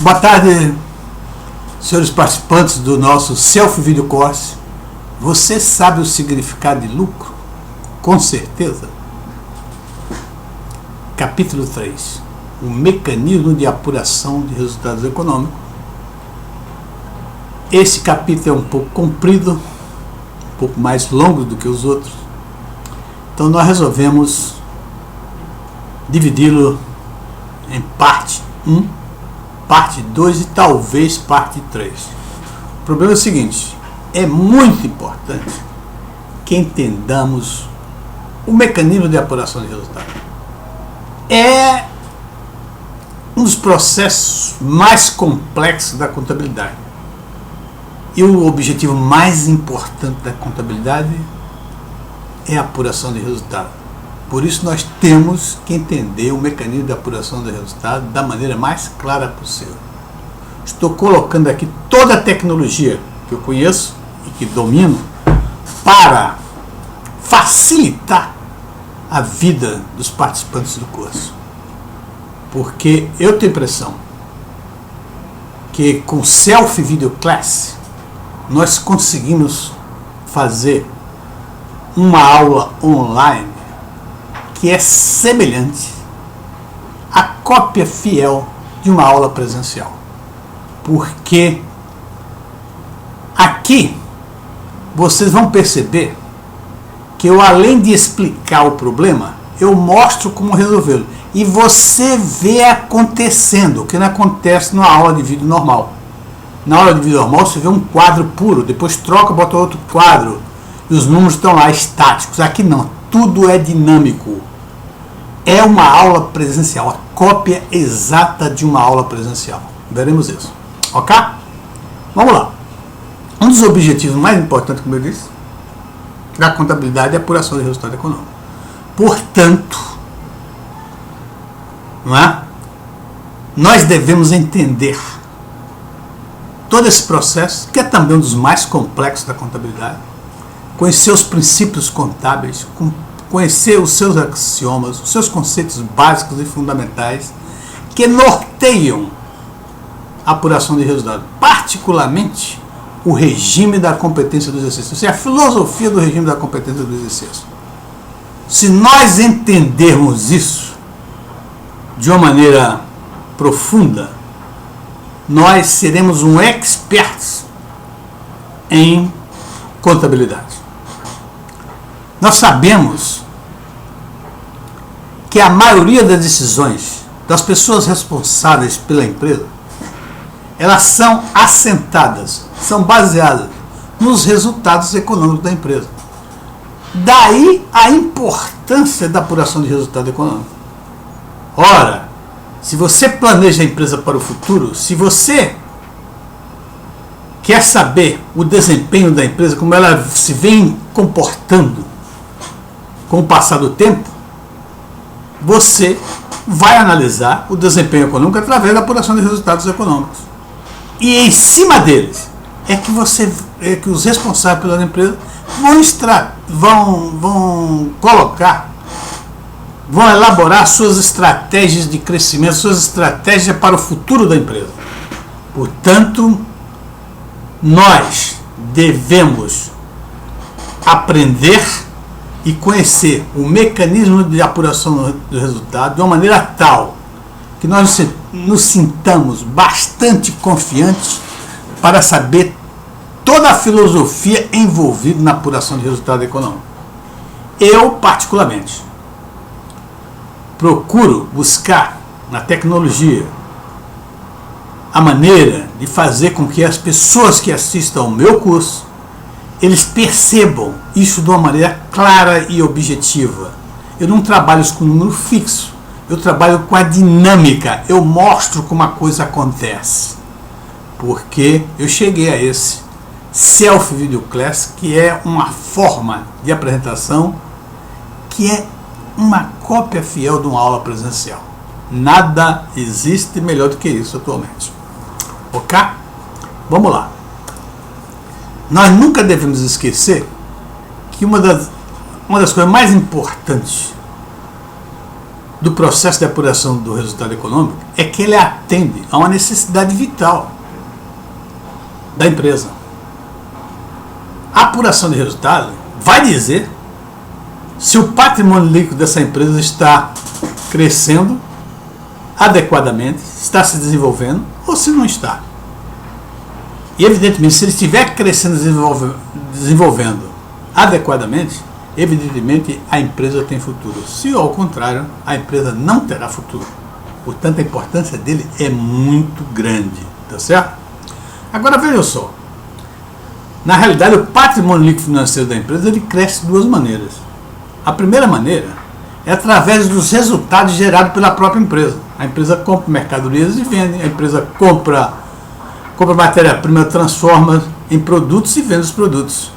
Boa tarde, senhores participantes do nosso Selfie Video Course. Você sabe o significado de lucro? Com certeza. Capítulo 3. O mecanismo de apuração de resultados econômicos. Esse capítulo é um pouco comprido, um pouco mais longo do que os outros. Então nós resolvemos dividi-lo em parte 1, parte 2 e talvez parte 3. O problema é o seguinte: é muito importante que entendamos o mecanismo de apuração de resultados. É um dos processos mais complexos da contabilidade. E o objetivo mais importante da contabilidade é a apuração de resultados. Por isso nós temos que entender o mecanismo de apuração de resultados da maneira mais clara possível. Estou colocando aqui toda a tecnologia que eu conheço e que domino para facilitar a vida dos participantes do curso. Porque eu tenho a impressão que com Selfie Video Class nós conseguimos fazer uma aula online que é semelhante à cópia fiel de uma aula presencial. Porque aqui vocês vão perceber que eu, além de explicar o problema, eu mostro como resolvê-lo. E você vê acontecendo, o que não acontece numa aula de vídeo normal. Na aula de vídeo normal você vê um quadro puro, depois troca, bota outro quadro, e os números estão lá estáticos. Aqui não, tudo é dinâmico. É uma aula presencial, a cópia exata de uma aula presencial. Veremos isso. Ok? Vamos lá. Um dos objetivos mais importantes, como eu disse, da contabilidade é a apuração de resultado econômico. Portanto, não é? Nós devemos entender todo esse processo, que é também um dos mais complexos da contabilidade, conhecer os princípios contábeis, conhecer os seus axiomas, os seus conceitos básicos e fundamentais que norteiam a apuração de resultados, particularmente o regime da competência do exercício, ou seja, a filosofia do regime da competência do exercício. Se nós entendermos isso de uma maneira profunda, nós seremos um expert em contabilidade. Nós sabemos que a maioria das decisões das pessoas responsáveis pela empresa, elas são assentadas, são baseadas nos resultados econômicos da empresa. Daí a importância da apuração de resultado econômico. Ora, se você planeja a empresa para o futuro, se você quer saber o desempenho da empresa, como ela se vem comportando com o passar do tempo, você vai analisar o desempenho econômico através da apuração de resultados econômicos. E em cima deles é que os responsáveis pela empresa vão elaborar suas estratégias de crescimento, suas estratégias para o futuro da empresa. Portanto, nós devemos aprender e conhecer o mecanismo de apuração do resultado de uma maneira tal que nós nos sintamos bastante confiantes para saber toda a filosofia envolvida na apuração de resultado econômico. Eu, particularmente, procuro buscar na tecnologia a maneira de fazer com que as pessoas que assistam ao meu curso, eles percebam isso de uma maneira clara e objetiva. Eu não trabalho com número fixo, eu trabalho com a dinâmica, eu mostro como a coisa acontece. Porque eu cheguei a esse Selfie Video Class, que é uma forma de apresentação que é uma cópia fiel de uma aula presencial. Nada existe melhor do que isso atualmente. Ok? Vamos lá. Nós nunca devemos esquecer que uma das coisas mais importantes do processo de apuração do resultado econômico é que ele atende a uma necessidade vital da empresa. A apuração de resultado vai dizer se o patrimônio líquido dessa empresa está crescendo adequadamente, está se desenvolvendo ou se não está. E evidentemente, se ele estiver crescendo e desenvolvendo adequadamente, evidentemente a empresa tem futuro. Se ao contrário, a empresa não terá futuro. Portanto, a importância dele é muito grande, tá certo? Agora veja só, na realidade o patrimônio líquido financeiro da empresa ele cresce de duas maneiras. A primeira maneira é através dos resultados gerados pela própria empresa. A empresa compra mercadorias e vende, a empresa compra matéria-prima, transforma em produtos e vende os produtos.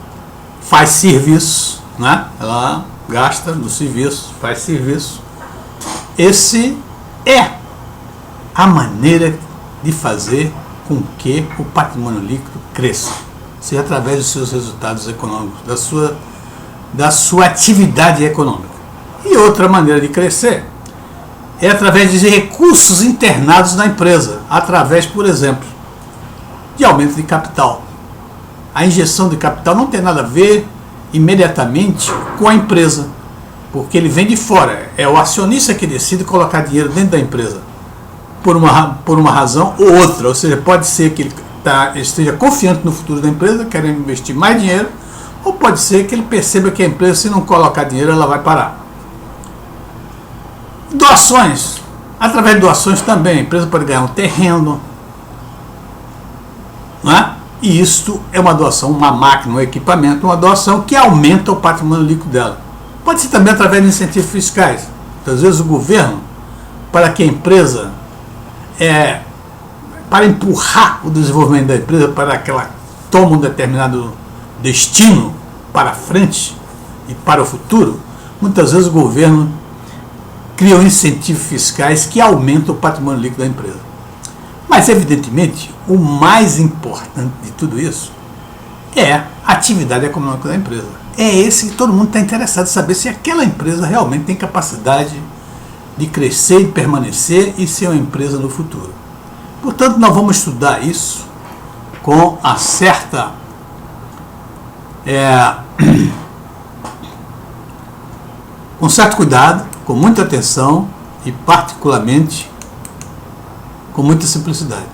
Faz serviços, né? Ela gasta no serviço, faz serviço. Esse é a maneira de fazer com que o patrimônio líquido cresça, seja através dos seus resultados econômicos, da sua atividade econômica. E outra maneira de crescer é através de recursos internados na empresa, através, por exemplo, de aumento de capital. A injeção de capital não tem nada a ver imediatamente com a empresa, porque ele vem de fora. É o acionista que decide colocar dinheiro dentro da empresa, por uma razão ou outra. Ou seja, pode ser que ele esteja confiante no futuro da empresa, querendo investir mais dinheiro, ou pode ser que ele perceba que a empresa, se não colocar dinheiro, ela vai parar. Doações. Através de doações também, a empresa pode ganhar um terreno, não é? E isto é uma doação, uma máquina, um equipamento, uma doação que aumenta o patrimônio líquido dela. Pode ser também através de incentivos fiscais. Às vezes o governo, para que a empresa, para empurrar o desenvolvimento da empresa, para que ela tome um determinado destino para frente e para o futuro, muitas vezes o governo cria incentivos fiscais que aumentam o patrimônio líquido da empresa. Mas, evidentemente, o mais importante de tudo isso é a atividade econômica da empresa. É esse que todo mundo está interessado em saber se aquela empresa realmente tem capacidade de crescer e permanecer e ser uma empresa no futuro. Portanto, nós vamos estudar isso com a certa com certo cuidado, com muita atenção e particularmente com muita simplicidade.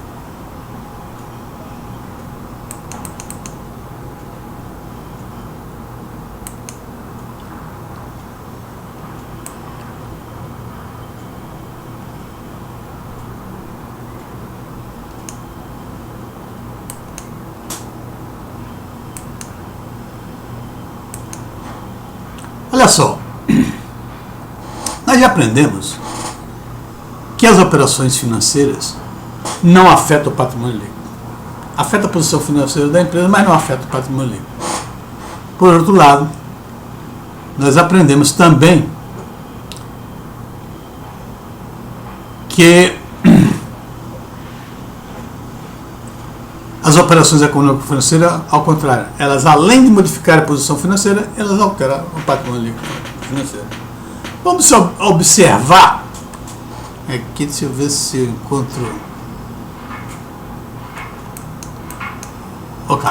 Olha só, nós já aprendemos que as operações financeiras não afetam o patrimônio líquido. Afeta a posição financeira da empresa, mas não afeta o patrimônio líquido. Por outro lado, nós aprendemos também que as operações econômico-financeiras, ao contrário, elas além de modificar a posição financeira, elas alteram o patrimônio líquido financeiro. Vamos observar aqui, deixa eu ver se eu encontro. Ok.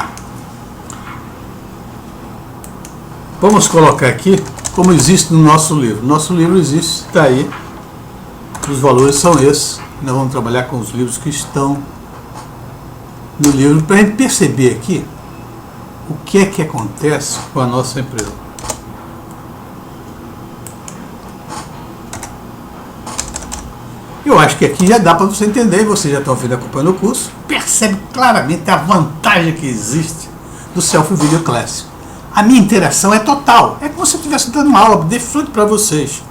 Vamos colocar aqui como existe no nosso livro. Nosso livro existe, está aí. Os valores são esses. Nós vamos trabalhar com os livros que estão no livro para a gente perceber aqui o que é que acontece com a nossa empresa. Eu acho que aqui já dá para você entender, você já está ouvindo, acompanhando o curso, percebe claramente a vantagem que existe do Selfie Video Class. A minha interação é total, é como se eu estivesse dando uma aula de frente para vocês.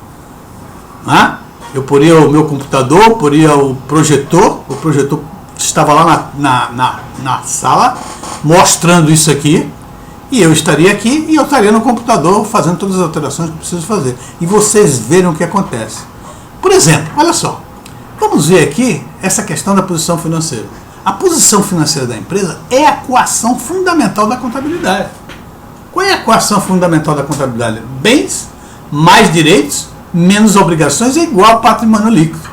Eu poria o meu computador, poria o projetor estava lá na sala, mostrando isso aqui, e eu estaria aqui e eu estaria no computador fazendo todas as alterações que eu preciso fazer. E vocês verem o que acontece. Por exemplo, olha só, vamos ver aqui essa questão da posição financeira. A posição financeira da empresa é a equação fundamental da contabilidade. Qual é a equação fundamental da contabilidade? Bens mais direitos menos obrigações é igual ao patrimônio líquido.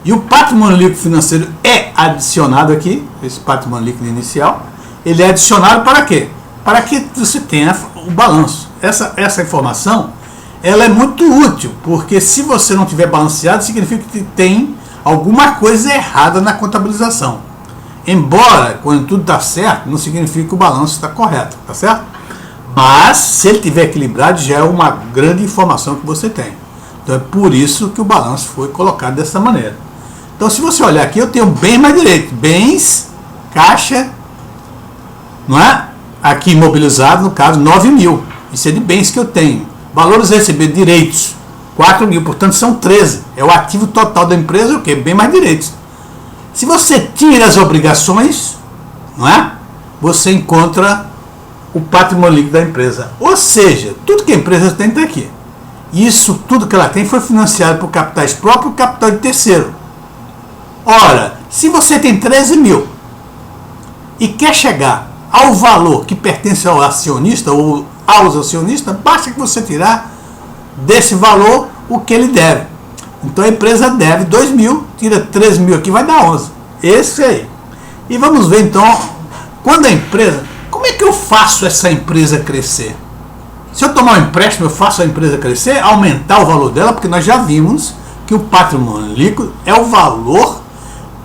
E o patrimônio líquido financeiro é adicionado aqui, esse patrimônio líquido inicial, ele é adicionado para quê? Para que você tenha o balanço. Essa informação, ela é muito útil, porque se você não tiver balanceado, significa que tem alguma coisa errada na contabilização. Embora, quando tudo está certo, não significa que o balanço está correto, tá certo? Mas, se ele estiver equilibrado, já é uma grande informação que você tem. Então, é por isso que o balanço foi colocado dessa maneira. Então, se você olhar aqui, eu tenho bem mais direito. Bens, caixa, não é? Aqui imobilizado, no caso, 9 mil. Isso é de bens que eu tenho. Valores recebidos, direitos, 4 mil. Portanto, são 13. É o ativo total da empresa, o quê? Bem mais direitos. Se você tira as obrigações, não é? Você encontra o patrimônio líquido da empresa. Ou seja, tudo que a empresa tem está aqui. Isso, tudo que ela tem, foi financiado por capitais próprios e capital de terceiro. Ora, se você tem 13 mil e quer chegar ao valor que pertence ao acionista ou aos acionistas, basta que você tirar desse valor o que ele deve. Então a empresa deve 2 mil, tira 13 mil aqui, vai dar 11. Esse aí. E vamos ver então, quando a empresa, como é que eu faço essa empresa crescer? Se eu tomar um empréstimo, eu faço a empresa crescer, aumentar o valor dela, porque nós já vimos que o patrimônio líquido é o valor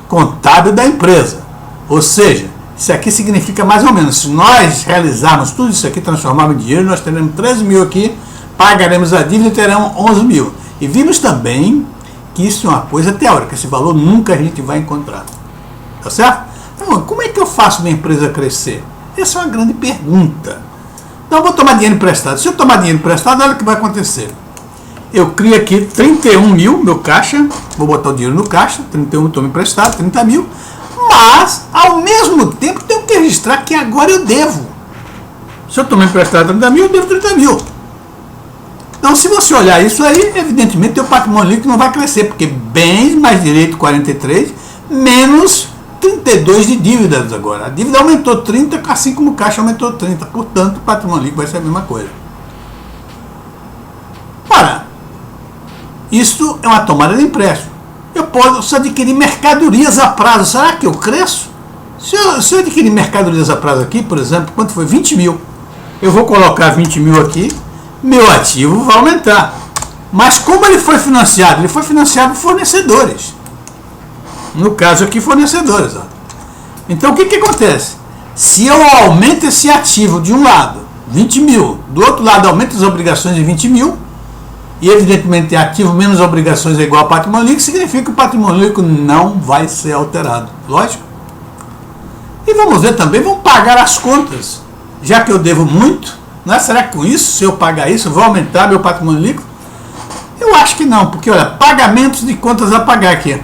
contábil da empresa. Ou seja, isso aqui significa mais ou menos, se nós realizarmos tudo isso aqui, transformarmos em dinheiro, nós teremos 13 mil aqui, pagaremos a dívida e teremos 11 mil. E vimos também que isso é uma coisa teórica, esse valor nunca a gente vai encontrar. Tá certo? Então, como é que eu faço minha empresa crescer? Essa é uma grande pergunta. Então, eu vou tomar dinheiro emprestado. Se eu tomar dinheiro emprestado, olha o que vai acontecer. Eu crio aqui 31 mil, meu caixa, vou botar o dinheiro no caixa, 31 tomo emprestado, 30 mil, mas, ao mesmo tempo, tenho que registrar que agora eu devo. Se eu tomar emprestado 30 mil, eu devo 30 mil. Então, se você olhar isso aí, evidentemente, teu patrimônio líquido não vai crescer, porque bens mais direito 43, menos 32 de dívidas agora. A dívida aumentou 30, assim como o caixa aumentou 30. Portanto, o patrimônio líquido vai ser a mesma coisa. Ora, isso é uma tomada de empréstimo. Eu posso adquirir mercadorias a prazo. Será que eu cresço? Se eu adquirir mercadorias a prazo aqui, por exemplo, quanto foi? 20 mil. Eu vou colocar 20 mil aqui, meu ativo vai aumentar. Mas como ele foi financiado? Ele foi financiado por fornecedores. No caso aqui, fornecedores. Ó. Então, o que acontece? Se eu aumento esse ativo de um lado, 20 mil, do outro lado, aumento as obrigações de 20 mil, e evidentemente ativo menos obrigações é igual a patrimônio líquido, significa que o patrimônio líquido não vai ser alterado. Lógico? E vamos ver também, vamos pagar as contas. Já que eu devo muito, não é? Será que com isso, se eu pagar isso, eu vou aumentar meu patrimônio líquido? Eu acho que não, porque olha, pagamentos de contas a pagar aqui.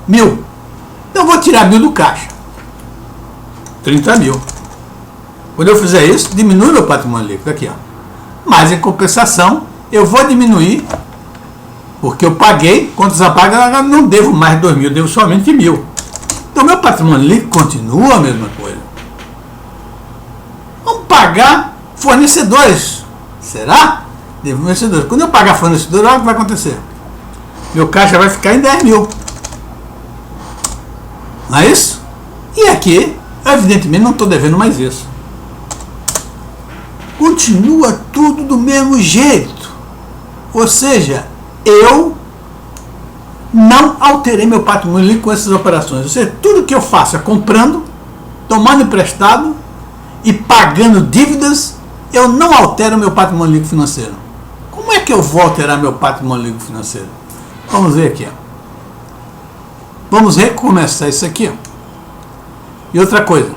1.000. Então eu vou tirar 1.000 do caixa. 30 mil. Quando eu fizer isso, diminui meu patrimônio líquido aqui, ó. Mas em compensação, eu vou diminuir, porque eu paguei, contas a pagar, eu não devo mais 2 mil, eu devo somente 1.000. Então meu patrimônio líquido continua a mesma coisa. Vamos pagar fornecedores. Será? Devo fornecedores. Quando eu pagar fornecedores, olha o que vai acontecer. Meu caixa vai ficar em 10 mil. Não é isso? E aqui, evidentemente, não estou devendo mais isso. Continua tudo do mesmo jeito. Ou seja, eu não alterei meu patrimônio líquido com essas operações. Ou seja, tudo que eu faço é comprando, tomando emprestado e pagando dívidas, eu não altero meu patrimônio líquido financeiro. Como é que eu vou alterar meu patrimônio líquido financeiro? Vamos ver aqui. Ó. Vamos recomeçar isso aqui. Ó. E outra coisa,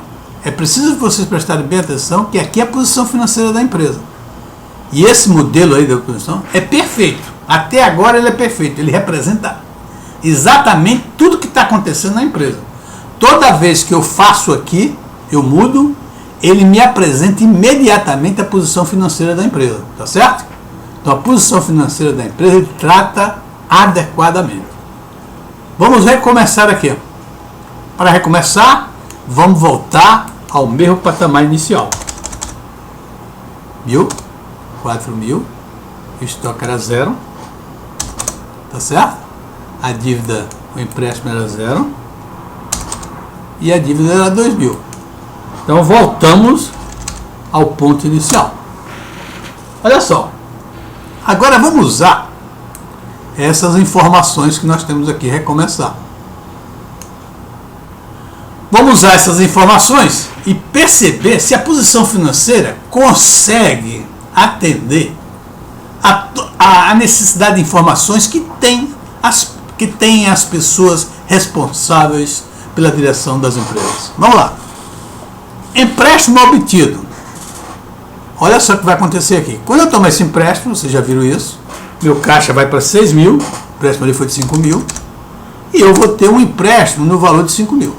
é preciso que vocês prestarem bem atenção que aqui é a posição financeira da empresa. E esse modelo aí da posição é perfeito. Até agora ele é perfeito. Ele representa exatamente tudo que está acontecendo na empresa. Toda vez que eu faço aqui, eu mudo, ele me apresenta imediatamente a posição financeira da empresa. Tá certo? Então a posição financeira da empresa ele trata adequadamente. Vamos recomeçar aqui. Para recomeçar, vamos voltar ao mesmo patamar inicial. 1.000, 4.000, o estoque era 0, tá certo? A dívida, o empréstimo era 0 e a dívida era 2.000. Então voltamos ao ponto inicial. Olha só, agora vamos usar essas informações que nós temos aqui, recomeçar. Vamos usar essas informações e perceber se a posição financeira consegue atender a necessidade de informações que tem as pessoas responsáveis pela direção das empresas. Vamos lá. Empréstimo obtido. Olha só o que vai acontecer aqui. Quando eu tomar esse empréstimo, vocês já viram isso, meu caixa vai para 6.000, o empréstimo ali foi de 5.000, e eu vou ter um empréstimo no valor de 5.000.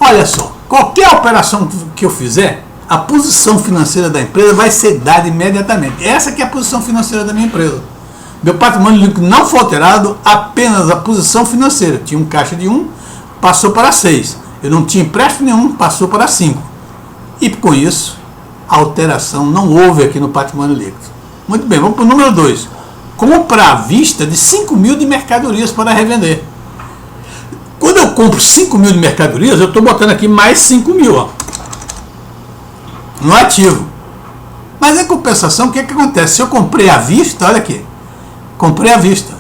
Olha só, qualquer operação que eu fizer, a posição financeira da empresa vai ser dada imediatamente. Essa que é a posição financeira da minha empresa. Meu patrimônio líquido não foi alterado, apenas a posição financeira. Tinha um caixa de 1, passou para 6. Eu não tinha empréstimo nenhum, passou para 5. E com isso, a alteração não houve aqui no patrimônio líquido. Muito bem, vamos para o número 2. Compra à vista de 5.000 de mercadorias para revender. Quando eu compro 5.000 de mercadorias, eu estou botando aqui mais 5.000, ó, no ativo. Mas em compensação, o que acontece? Se eu comprei à vista, olha aqui, comprei à vista,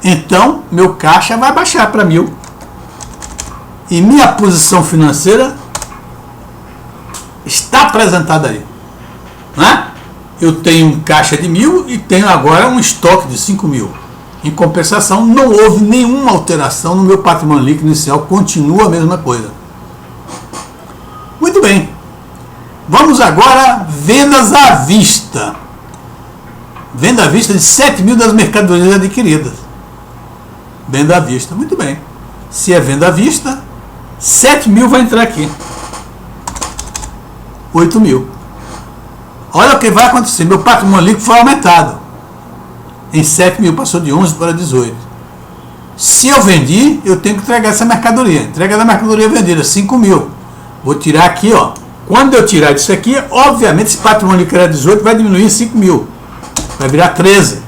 então meu caixa vai baixar para 1.000 e minha posição financeira está apresentada aí, né? Eu tenho um caixa de 1.000 e tenho agora um estoque de 5.000. Em compensação, não houve nenhuma alteração no meu patrimônio líquido inicial, continua a mesma coisa. Muito bem. Vamos agora vendas à vista. Venda à vista de 7.000 das mercadorias adquiridas. Venda à vista, muito bem. Se é venda à vista, 7.000 vai entrar aqui. 8.000. Olha o que vai acontecer. Meu patrimônio líquido foi aumentado. Em 7.000, passou de 11 para 18. Se eu vendi, eu tenho que entregar essa mercadoria. Entrega da mercadoria vendida, 5.000. Vou tirar aqui, ó. Quando eu tirar disso aqui, obviamente, esse patrimônio líquido era 18, vai diminuir 5.000. Vai virar 13.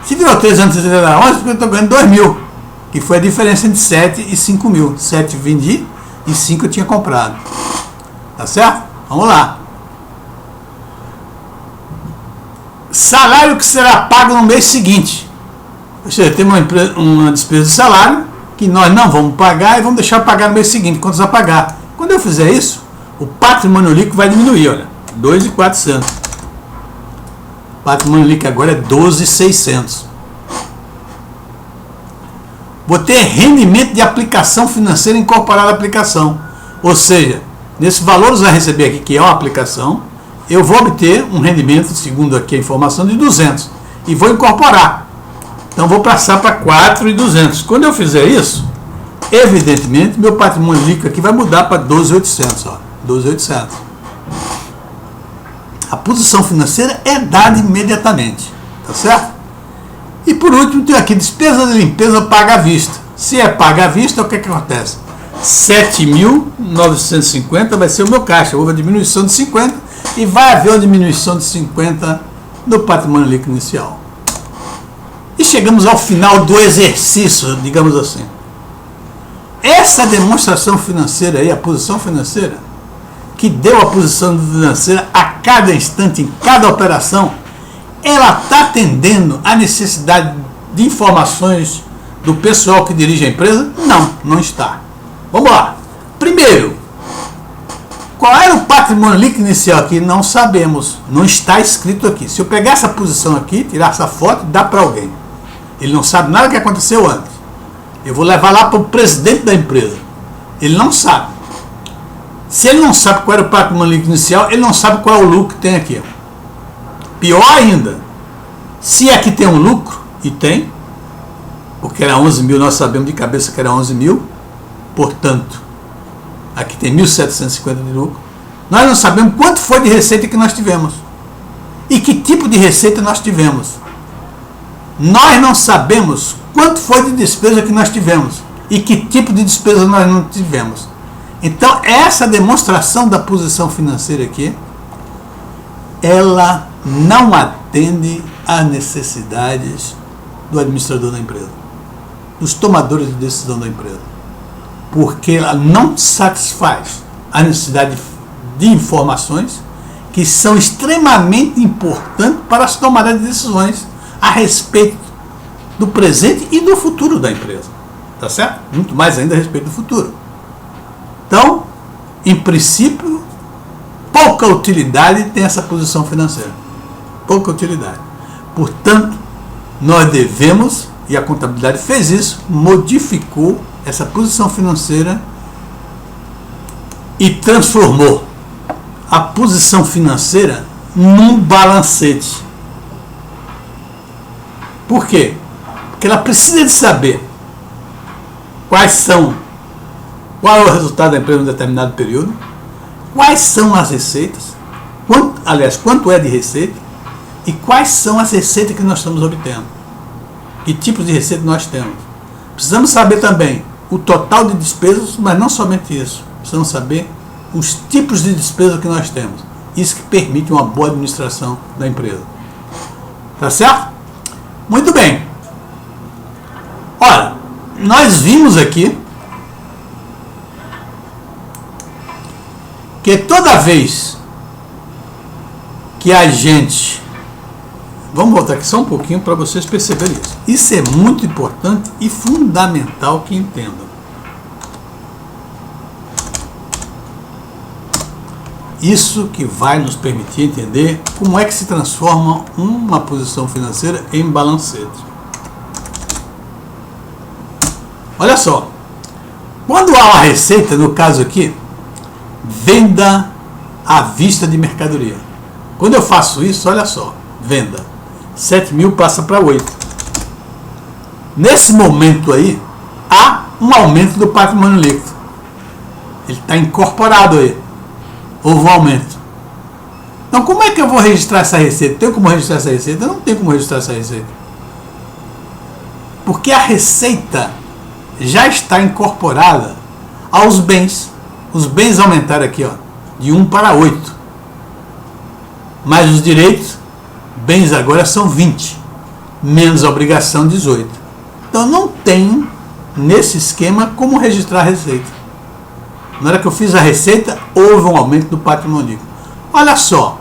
Se virou 13 antes de virar 11, porque eu estou ganhando 2.000. Que foi a diferença entre 7 e 5.000. 7 vendi e 5 eu tinha comprado. Tá certo? Vamos lá. Salário que será pago no mês seguinte. Ou seja, tem uma despesa de salário que nós não vamos pagar e vamos deixar pagar no mês seguinte, quando a pagar. Quando eu fizer isso, o patrimônio líquido vai diminuir, olha, 2.400. O patrimônio líquido agora é 12.600. Vou ter rendimento de aplicação financeira incorporado à aplicação. Ou seja, nesse valor que você vai receber aqui, que é uma aplicação, eu vou obter um rendimento, segundo aqui a informação, de 200 e vou incorporar. Então vou passar para 4.200. Quando eu fizer isso, evidentemente meu patrimônio líquido aqui vai mudar para 12.800, ó, 12.800. A posição financeira é dada imediatamente, tá certo? E por último tem aqui despesa de limpeza paga à vista. Se é paga à vista, o que acontece? 7.950 vai ser o meu caixa, houve a diminuição de 50 e vai haver uma diminuição de 50 no patrimônio líquido inicial. E chegamos ao final do exercício, digamos assim. Essa demonstração financeira aí, a posição financeira, que deu a posição financeira a cada instante, em cada operação, ela está atendendo a necessidade de informações do pessoal que dirige a empresa? Não, não está. Vamos lá. Primeiro, qual era o patrimônio líquido inicial aqui? Não sabemos. Não está escrito aqui. Se eu pegar essa posição aqui, tirar essa foto, dá para alguém. Ele não sabe nada que aconteceu antes. Eu vou levar lá para o presidente da empresa. Ele não sabe. Se ele não sabe qual era o patrimônio líquido inicial, ele não sabe qual é o lucro que tem aqui. Pior ainda, se aqui tem um lucro, e tem, porque era 11.000, nós sabemos de cabeça que era 11.000, portanto, aqui tem 1.750 de lucro, nós não sabemos quanto foi de receita que nós tivemos. E que tipo de receita nós tivemos. Nós não sabemos quanto foi de despesa que nós tivemos. E que tipo de despesa nós não tivemos. Então, essa demonstração da posição financeira aqui, ela não atende às necessidades do administrador da empresa, dos tomadores de decisão da empresa, porque ela não satisfaz a necessidade de informações que são extremamente importantes para as tomadas de decisões a respeito do presente e do futuro da empresa, tá certo? Muito mais ainda a respeito do futuro. Então, em princípio, pouca utilidade tem essa posição financeira, pouca utilidade. Portanto, nós devemos, e a contabilidade fez isso, modificou essa posição financeira e transformou a posição financeira num balancete. Por quê? Porque ela precisa de saber qual é o resultado da empresa em um determinado período, quais são as receitas, quanto é de receita e quais são as receitas que nós estamos obtendo, que tipos de receita nós temos. Precisamos saber também o total de despesas, mas não somente isso, precisamos saber os tipos de despesa que nós temos. Isso que permite uma boa administração da empresa. Tá certo? Muito bem. Olha, nós vimos aqui que toda vez que a gente... Vamos voltar aqui só um pouquinho para vocês perceberem isso. Isso é muito importante e fundamental que entendam. Isso que vai nos permitir entender como é que se transforma uma posição financeira em balancete. Olha só, quando há uma receita, no caso aqui, venda à vista de mercadoria. Quando eu faço isso, olha só, venda, 7 mil passa para 8. Nesse momento aí, há um aumento do patrimônio líquido. Ele está incorporado aí. Houve um aumento. Então, como é que eu vou registrar essa receita? Tenho como registrar essa receita? Eu não tenho como registrar essa receita. Porque a receita já está incorporada aos bens. Os bens aumentaram aqui, ó, de 1 para 8. Mas os direitos, bens agora são 20. Menos a obrigação, 18. Então, não tenho, nesse esquema, como registrar a receita. Na hora que eu fiz a receita, houve um aumento do patrimônio líquido. Olha só,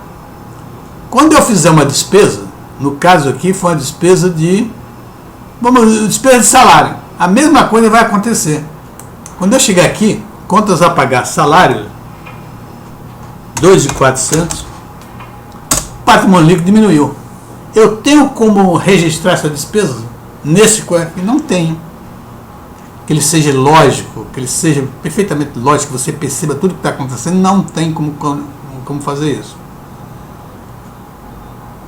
quando eu fizer uma despesa, no caso aqui foi uma despesa de salário, a mesma coisa vai acontecer. Quando eu chegar aqui, contas a pagar, salário, 2.400, patrimônio líquido diminuiu. Eu tenho como registrar essa despesa? Nesse aqui não tenho. Que ele seja lógico, que ele seja perfeitamente lógico, que você perceba tudo que está acontecendo, não tem como fazer isso.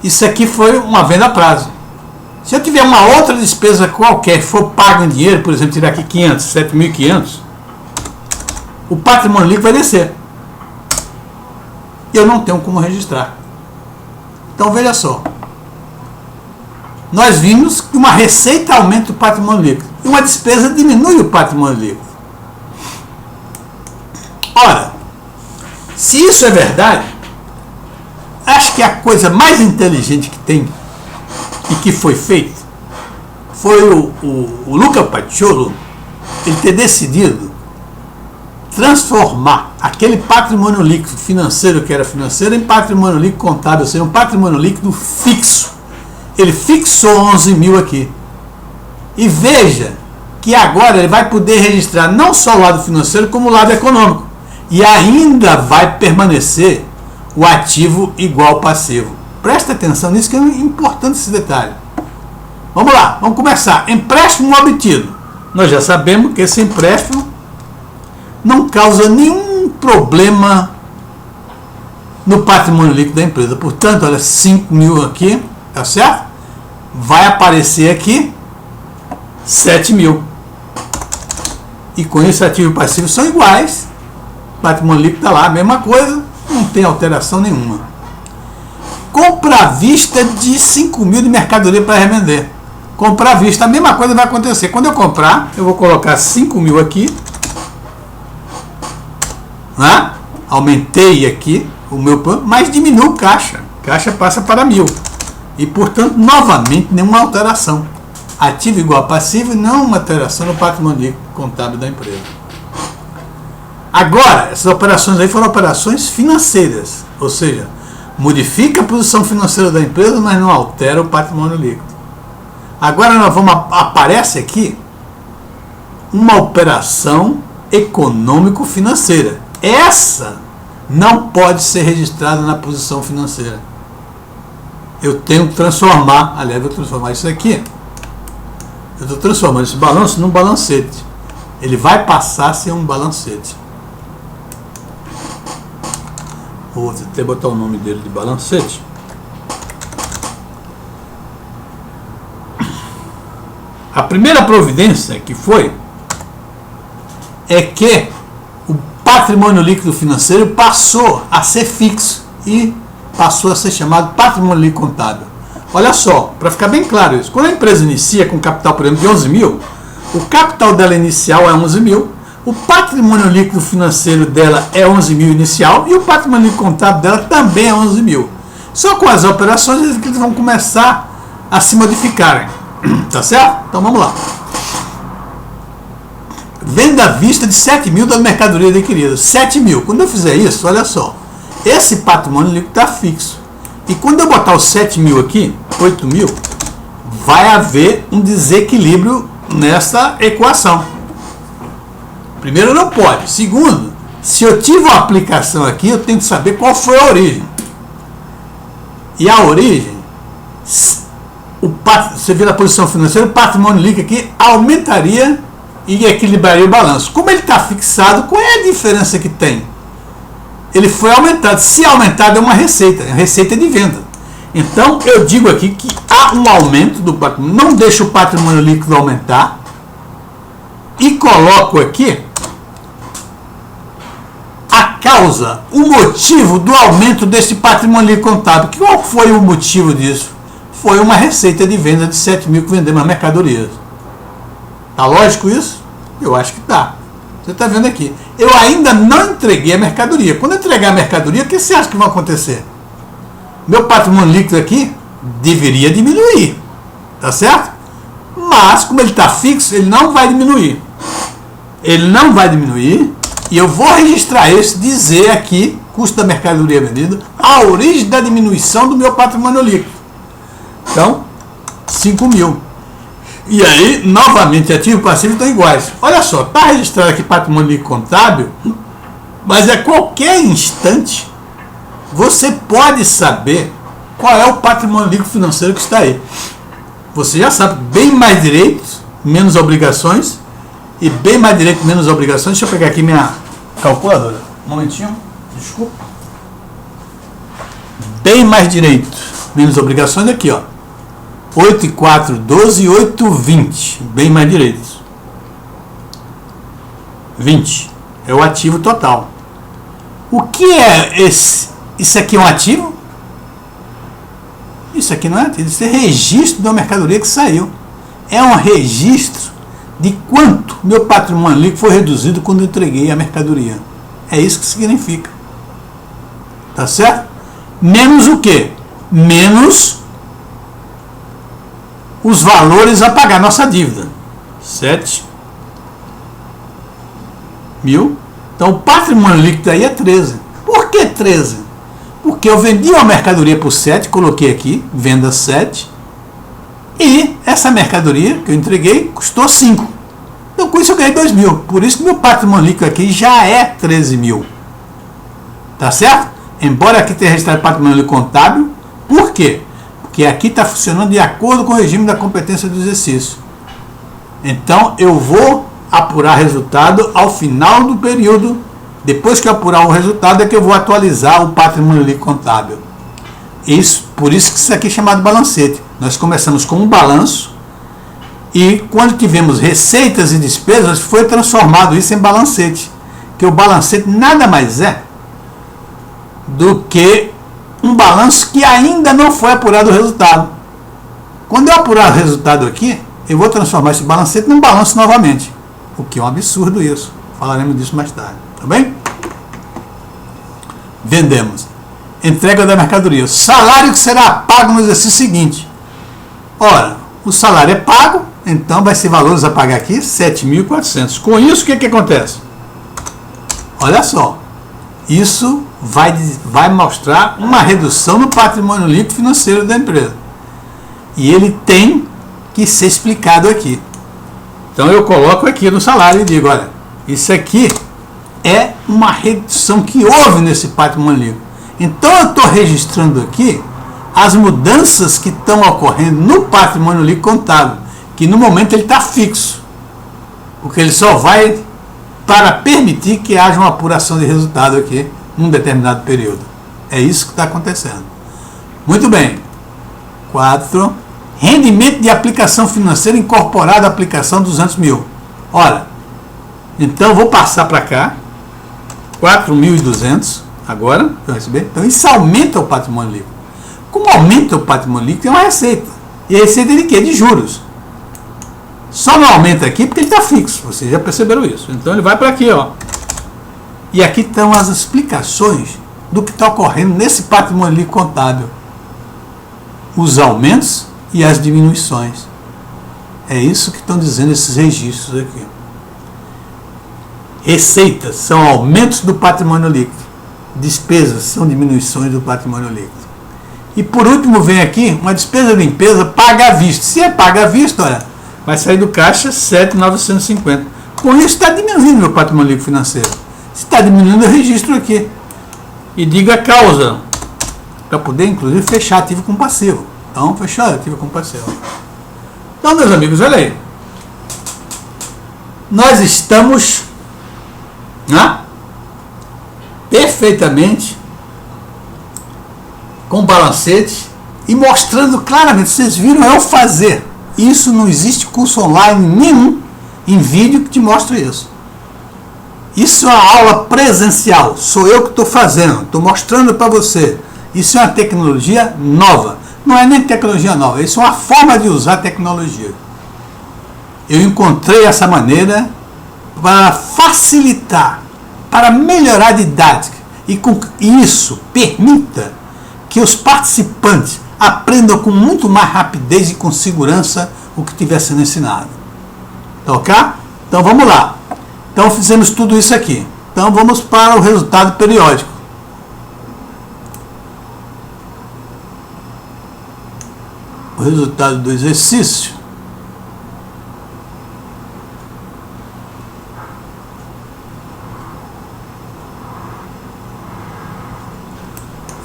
Isso aqui foi uma venda a prazo. Se eu tiver uma outra despesa qualquer, for paga em dinheiro, por exemplo, tiver aqui 500, 7.500, o patrimônio líquido vai descer. E eu não tenho como registrar. Então veja só. Nós vimos que uma receita aumenta o patrimônio líquido e uma despesa diminui o patrimônio líquido. Ora, se isso é verdade, acho que a coisa mais inteligente que tem e que foi feito foi o Luca Paciolo ele ter decidido transformar aquele patrimônio líquido financeiro que era financeiro em patrimônio líquido contábil, ou seja, um patrimônio líquido fixo. Ele fixou 11 mil aqui. E veja que agora ele vai poder registrar não só o lado financeiro, como o lado econômico. E ainda vai permanecer o ativo igual ao passivo. Presta atenção nisso, que é importante esse detalhe. Vamos lá, vamos começar. Empréstimo obtido. Nós já sabemos que esse empréstimo não causa nenhum problema no patrimônio líquido da empresa. Portanto, olha, 5 mil aqui, tá certo? Vai aparecer aqui 7 mil. E com isso, ativo e passivo são iguais. Patrimônio líquido está lá, a mesma coisa, não tem alteração nenhuma. Compra à vista de 5 mil de mercadoria para revender. Comprar à vista, a mesma coisa vai acontecer. Quando eu comprar, eu vou colocar 5 mil aqui. Né? Aumentei aqui o meu plano, mas diminuo o caixa. Caixa passa para 1.000. E, portanto, novamente, nenhuma alteração. Ativo igual a passivo e não uma alteração no patrimônio líquido contábil da empresa. Agora, essas operações aí foram operações financeiras. Ou seja, modifica a posição financeira da empresa, mas não altera o patrimônio líquido. Agora aparece aqui uma operação econômico-financeira. Essa não pode ser registrada na posição financeira. Eu tenho que transformar, aliás, vou transformar isso aqui. Eu estou transformando esse balanço num balancete. Ele vai passar a ser um balancete. Vou até botar o nome dele de balancete. A primeira providência que foi é que o patrimônio líquido financeiro passou a ser fixo e passou a ser chamado patrimônio líquido contábil. Olha só, para ficar bem claro isso, quando a empresa inicia com capital, por exemplo, de 11 mil, o capital dela inicial é 11 mil, o patrimônio líquido financeiro dela é 11 mil inicial e o patrimônio líquido contábil dela também é 11 mil. Só com as operações que eles vão começar a se modificarem. Tá certo? Então vamos lá. Venda à vista de 7 mil da mercadoria adquirida. 7 mil. Quando eu fizer isso, olha só. Esse patrimônio líquido está fixo. E quando eu botar os 7 mil aqui, 8 mil, vai haver um desequilíbrio nessa equação. Primeiro, não pode. Segundo, se eu tive uma aplicação aqui, eu tenho que saber qual foi a origem. E a origem, você vê na posição financeira, o patrimônio líquido aqui aumentaria e equilibraria o balanço. Como ele está fixado, qual é a diferença que tem? Ele foi aumentado. Se aumentado é uma receita de venda. Então, eu digo aqui que há um aumento do patrimônio. Não deixo o patrimônio líquido aumentar. E coloco aqui a causa, o motivo do aumento desse patrimônio líquido contábil. Qual foi o motivo disso? Foi uma receita de venda de 7 mil que vendemos as mercadorias. Tá lógico isso? Eu acho que tá. Você está vendo aqui. Eu ainda não entreguei a mercadoria. Quando eu entregar a mercadoria, o que você acha que vai acontecer? Meu patrimônio líquido aqui deveria diminuir. Tá certo? Mas, como ele está fixo, ele não vai diminuir. Ele não vai diminuir. E eu vou registrar esse, dizer aqui, custo da mercadoria vendida, a origem da diminuição do meu patrimônio líquido. Então, 5 mil. E aí, novamente, ativo e passivo estão iguais. Olha só, está registrado aqui patrimônio líquido contábil, mas a qualquer instante você pode saber qual é o patrimônio líquido financeiro que está aí. Você já sabe, bem mais direitos, menos obrigações, e bem mais direito, menos obrigações. Deixa eu pegar aqui minha calculadora. Um momentinho, desculpa. Bem mais direito, menos obrigações aqui, ó. 8 e 4, 12 e 8, 20. Bem mais direitos. 20 é o ativo total. O que é esse? Isso aqui é um ativo? Isso aqui não é ativo. Isso é registro da mercadoria que saiu. É um registro de quanto meu patrimônio líquido foi reduzido quando eu entreguei a mercadoria. É isso que significa. Tá certo? Menos o quê? Menos os valores a pagar nossa dívida. 7 mil. Então o patrimônio líquido aí é 13. Por que 13? Porque eu vendi uma mercadoria por 7, coloquei aqui, venda 7, e essa mercadoria que eu entreguei custou 5. Então com isso eu ganhei 2 mil. Por isso que meu patrimônio líquido aqui já é 13 mil. Tá certo? Embora aqui tenha registrado patrimônio líquido contábil. Por quê? Porque aqui está funcionando de acordo com o regime da competência do exercício. Então eu vou apurar resultado ao final do período. Depois que eu apurar o resultado é que eu vou atualizar o patrimônio líquido contábil. Por isso que isso aqui é chamado balancete. Nós começamos com um balanço e quando tivemos receitas e despesas foi transformado isso em balancete. Que o balancete nada mais é do que um balanço que ainda não foi apurado o resultado. Quando eu apurar o resultado aqui, eu vou transformar esse balancete num balanço novamente. O que é um absurdo isso. Falaremos disso mais tarde. Tá bem? Vendemos entrega da mercadoria. Salário que será pago no exercício seguinte. Ora, o salário é pago, então vai ser valores a pagar aqui, 7.400. Com isso, o que acontece? Olha só, isso vai mostrar uma redução no patrimônio líquido financeiro da empresa. E ele tem que ser explicado aqui. Então eu coloco aqui no salário e digo, olha, isso aqui é uma redução que houve nesse patrimônio líquido. Então eu estou registrando aqui as mudanças que estão ocorrendo no patrimônio líquido contábil, que no momento ele está fixo, porque ele só vai para permitir que haja uma apuração de resultado aqui num determinado período. É isso que está acontecendo. Muito bem. 4. Rendimento de aplicação financeira incorporado à aplicação 200 mil. Ora, então eu vou passar para cá 4.200 agora, eu receber. Então isso aumenta o patrimônio líquido. Como aumenta o patrimônio líquido, tem uma receita. E a receita é de quê? De juros. Só não aumenta aqui porque ele está fixo. Vocês já perceberam isso. Então ele vai para aqui, ó. E aqui estão as explicações do que está ocorrendo nesse patrimônio líquido contábil. Os aumentos e as diminuições. É isso que estão dizendo esses registros aqui. Receitas são aumentos do patrimônio líquido. Despesas são diminuições do patrimônio líquido. E por último vem aqui uma despesa de limpeza paga à vista. Se é paga à vista, olha, vai sair do caixa 7.950. Com isso está diminuindo meu patrimônio líquido financeiro. Se está diminuindo, eu registro aqui. E diga a causa. Para poder, inclusive, fechar ativo com passivo. Então, fechar ativo com passivo. Então, meus amigos, olha aí. Nós estamos perfeitamente com balancete e mostrando claramente. Vocês viram eu fazer. Isso não existe curso online nenhum em vídeo que te mostre isso. Isso é uma aula presencial. Sou eu que estou fazendo. Estou mostrando para você. Isso é uma tecnologia nova. Não é nem tecnologia nova. Isso é uma forma de usar a tecnologia. Eu encontrei essa maneira para facilitar, para melhorar a didática. E com isso permita que os participantes aprendam com muito mais rapidez e com segurança o que estiver sendo ensinado. Tá ok? Então vamos lá. Então fizemos tudo isso aqui. Então vamos para o resultado periódico. O resultado do exercício.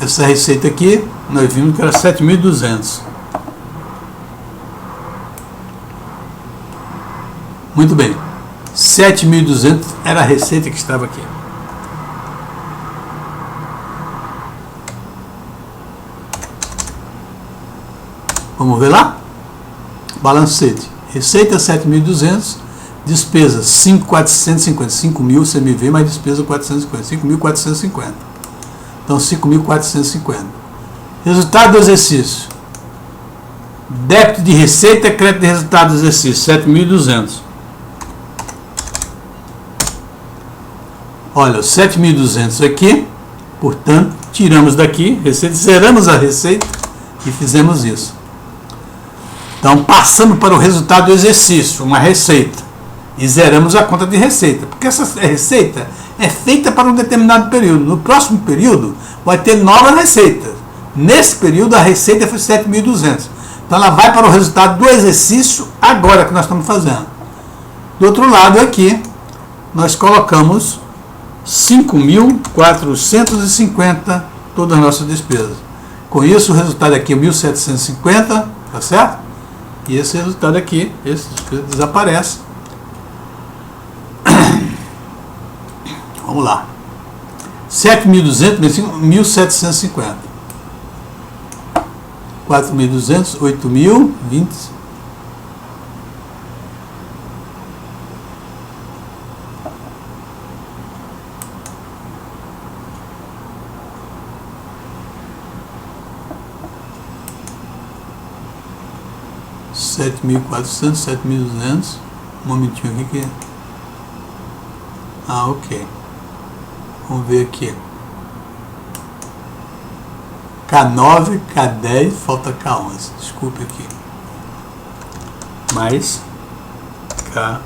Essa receita aqui, nós vimos que era 7.200. Muito bem. 7.200 era a receita que estava aqui. Vamos ver lá? Balancete. Receita 7.200, despesa 5.450. 5.000 CMV mais despesa 450. 5.450. Então 5.450. Resultado do exercício. Débito de receita, crédito de resultado do exercício, 7.200. Olha, 7.200 aqui, portanto, tiramos daqui, receita, zeramos a receita e fizemos isso. Então, passamos para o resultado do exercício, uma receita, e zeramos a conta de receita, porque essa receita é feita para um determinado período. No próximo período, vai ter novas receitas. Nesse período, a receita foi 7.200. Então, ela vai para o resultado do exercício agora que nós estamos fazendo. Do outro lado aqui, nós colocamos 5.450 todas as nossas despesas. Com isso, o resultado aqui é 1.750, tá certo? E esse resultado aqui, esse desaparece. Vamos lá. 7.200 menos 1.750. 4.200, 8.000, 20. $7.400, 7.200. Um momentinho aqui que... ok. Vamos ver aqui. K9, K10, falta K11. Desculpe aqui. Mais K11.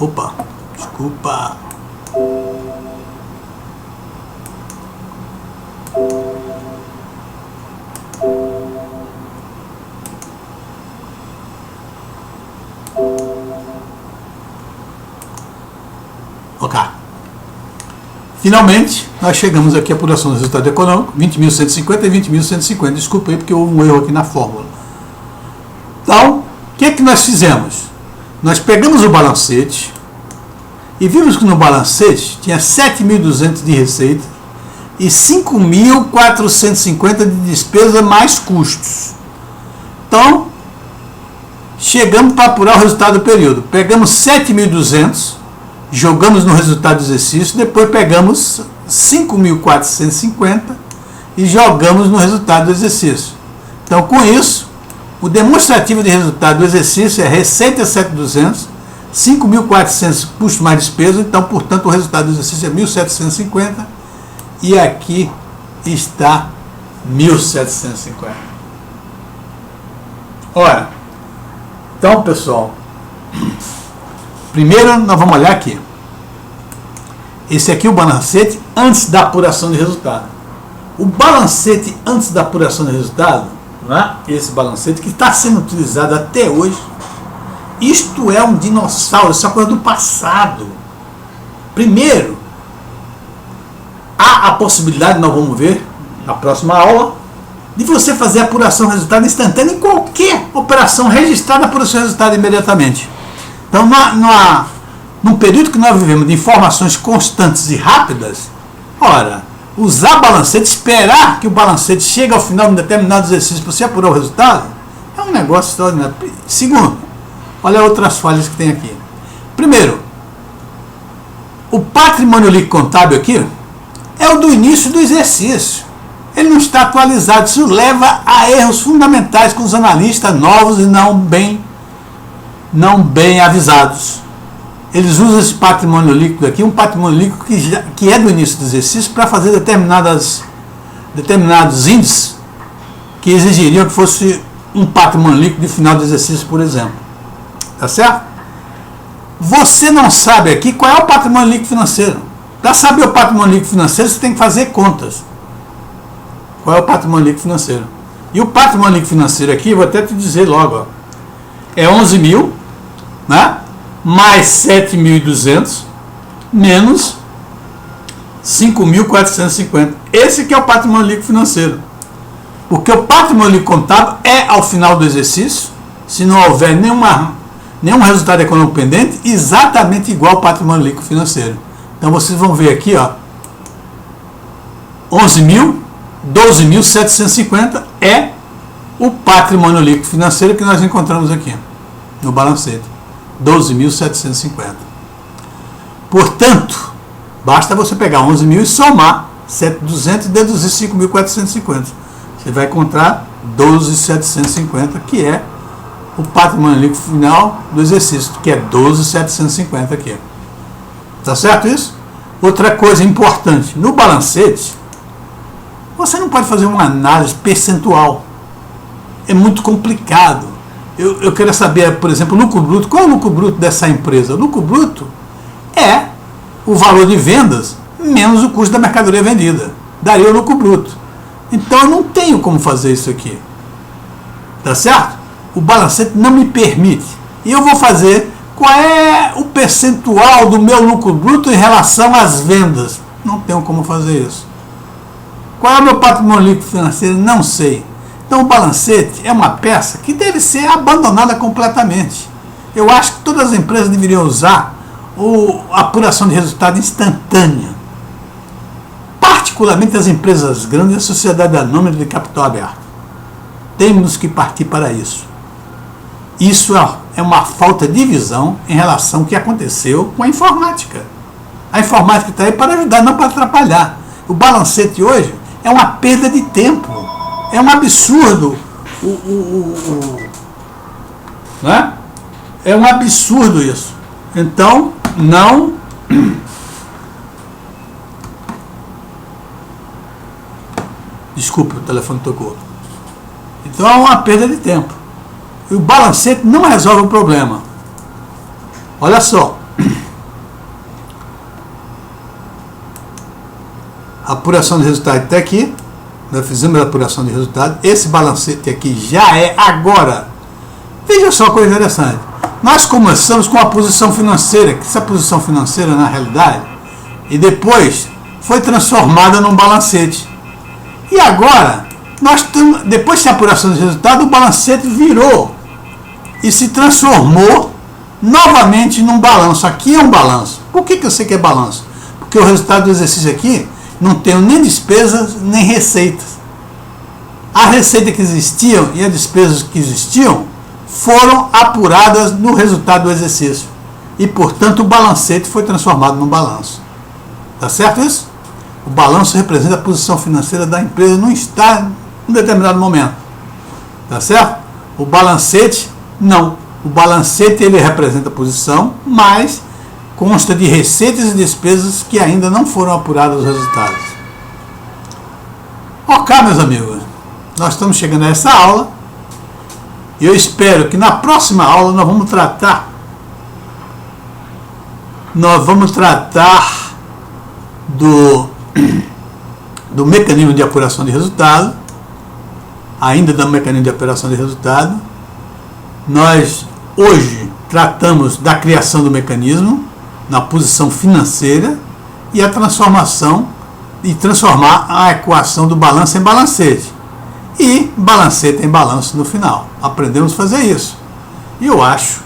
Opa, desculpa. Ok. Finalmente, nós chegamos aqui à apuração do resultado econômico, 20.150 e 20.150. Desculpa aí, porque houve um erro aqui na fórmula. Então, o que é que nós fizemos? Nós pegamos o balancete e vimos que no balancete tinha 7.200 de receita e 5.450 de despesa mais custos. Então, chegamos para apurar o resultado do período. Pegamos 7.200, jogamos no resultado do exercício, depois pegamos 5.450 e jogamos no resultado do exercício. Então, com isso, o demonstrativo de resultado do exercício é receita 7.200, 5.400 custo mais despesa, então, portanto, o resultado do exercício é 1.750 e aqui está 1.750. Ora, então, pessoal, primeiro nós vamos olhar aqui. Esse aqui é o balancete antes da apuração de resultado. O balancete antes da apuração de resultado, né? Esse balancete que está sendo utilizado até hoje, isto é um dinossauro, isso é uma coisa do passado. Primeiro, há a possibilidade, nós vamos ver na próxima aula, de você fazer a apuração de resultado instantânea em qualquer operação registrada por seu resultado imediatamente. Então, num período que nós vivemos de informações constantes e rápidas, ora, usar balancete, esperar que o balancete chegue ao final de um determinado exercício para você apurar o resultado, é um negócio extraordinário. Segundo, olha outras falhas que tem aqui. Primeiro, o patrimônio líquido contábil aqui é o do início do exercício. Ele não está atualizado. Isso leva a erros fundamentais com os analistas novos e não bem avisados. Eles usam esse patrimônio líquido aqui, um patrimônio líquido que é do início do exercício, para fazer determinados índices que exigiriam que fosse um patrimônio líquido de final do exercício, por exemplo. Tá certo? Você não sabe aqui qual é o patrimônio líquido financeiro. Para saber o patrimônio líquido financeiro, você tem que fazer contas. Qual é o patrimônio líquido financeiro? E o patrimônio líquido financeiro aqui, vou até te dizer logo, ó, é 11.000, né? Mais 7.200, menos 5.450. Esse que é o patrimônio líquido financeiro. Porque o patrimônio líquido contábil é ao final do exercício, se não houver nenhum resultado econômico pendente, exatamente igual ao patrimônio líquido financeiro. Então vocês vão ver aqui, ó, 11.000, 12.750 é o patrimônio líquido financeiro que nós encontramos aqui no balancete. 12.750. Portanto, basta você pegar 11.000 e somar 7.200 e deduzir 5.450. Você vai encontrar 12.750, que é o patrimônio líquido final do exercício, que é 12.750 aqui. Tá certo isso? Outra coisa importante, no balancete, você não pode fazer uma análise percentual. É muito complicado. Eu quero saber, por exemplo, o lucro bruto. Qual é o lucro bruto dessa empresa? O lucro bruto é o valor de vendas menos o custo da mercadoria vendida. Daria o lucro bruto. Então eu não tenho como fazer isso aqui. Tá certo? O balancete não me permite. E eu vou fazer qual é o percentual do meu lucro bruto em relação às vendas. Não tenho como fazer isso. Qual é o meu patrimônio líquido financeiro? Não sei. Então o balancete é uma peça que deve ser abandonada completamente. Eu acho que todas as empresas deveriam usar a apuração de resultado instantânea. Particularmente as empresas grandes e a sociedade anônima de capital aberto. Temos que partir para isso. Isso é uma falta de visão em relação ao que aconteceu com a informática. A informática está aí para ajudar, não para atrapalhar. O balancete hoje é uma perda de tempo. É um absurdo. Né? É um absurdo isso. Então, Desculpe, o telefone tocou. Então é uma perda de tempo. E o balancete não resolve o problema. Olha só. A apuração de resultado até aqui. Nós fizemos a apuração de resultado. Esse balancete aqui já é agora. Veja só a coisa interessante. Nós começamos com a posição financeira, que essa posição financeira na realidade, e depois foi transformada num balancete. E agora, depois da apuração de resultado, o balancete virou e se transformou novamente num balanço. Aqui é um balanço. Por que eu sei que é balanço? Porque o resultado do exercício aqui não tem nem despesas nem receitas. A receita que existiam e as despesas que existiam foram apuradas no resultado do exercício. E, portanto, o balancete foi transformado num balanço. Tá certo isso? O balanço representa a posição financeira da empresa num estado, em um determinado momento. Tá certo? O balancete, não. O balancete, ele representa a posição, mas consta de receitas e despesas que ainda não foram apurados os resultados. Ok, meus amigos, nós estamos chegando a essa aula e eu espero que na próxima aula nós vamos tratar do mecanismo de apuração de resultado, ainda do mecanismo de apuração de resultado. Nós hoje tratamos da criação do mecanismo na posição financeira e a transformação e transformar a equação do balanço em balancete e balancete em balanço no final. Aprendemos a fazer isso. E eu acho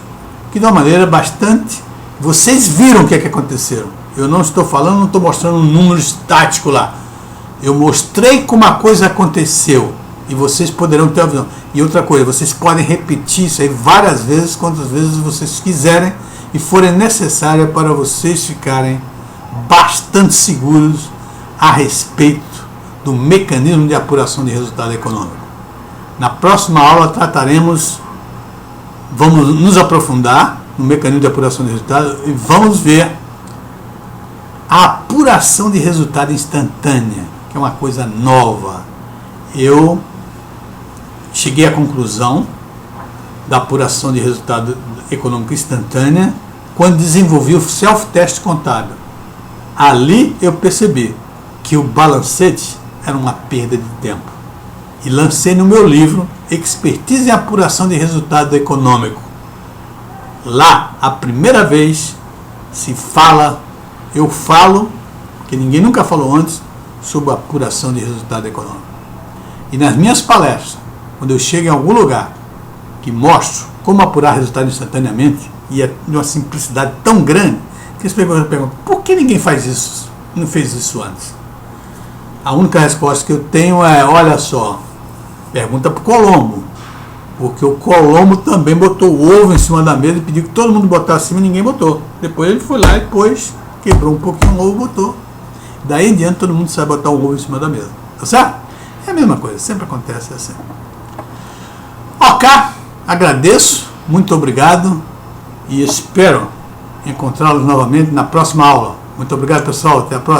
que de uma maneira bastante... Vocês viram o que é que aconteceu. Eu não estou falando, não estou mostrando um número estático lá. Eu mostrei como a coisa aconteceu. E vocês poderão ter a visão. E outra coisa, vocês podem repetir isso aí várias vezes, quantas vezes vocês quiserem e forem necessárias para vocês ficarem bastante seguros a respeito do mecanismo de apuração de resultado econômico. Na próxima aula vamos nos aprofundar no mecanismo de apuração de resultado e vamos ver a apuração de resultado instantânea, que é uma coisa nova. Eu cheguei à conclusão da apuração de resultado econômico instantânea quando desenvolvi o self-test contábil. Ali eu percebi que o balancete era uma perda de tempo. E lancei no meu livro Expertise em Apuração de Resultado Econômico. Lá, a primeira vez, eu falo, que ninguém nunca falou antes, sobre a apuração de resultado econômico. E nas minhas palestras, quando eu chego em algum lugar que mostro como apurar resultado instantaneamente, e é de uma simplicidade tão grande, que as pessoas perguntam, por que ninguém faz isso? Não fez isso antes? A única resposta que eu tenho é, olha só, pergunta para o Colombo, porque o Colombo também botou o ovo em cima da mesa e pediu que todo mundo botasse acima e ninguém botou. Depois ele foi lá e depois quebrou um pouquinho o ovo e botou. Daí em diante todo mundo sabe botar o ovo em cima da mesa. Tá certo? É a mesma coisa, sempre acontece assim. Ok, agradeço, muito obrigado e espero encontrá-los novamente na próxima aula. Muito obrigado, pessoal, até a próxima.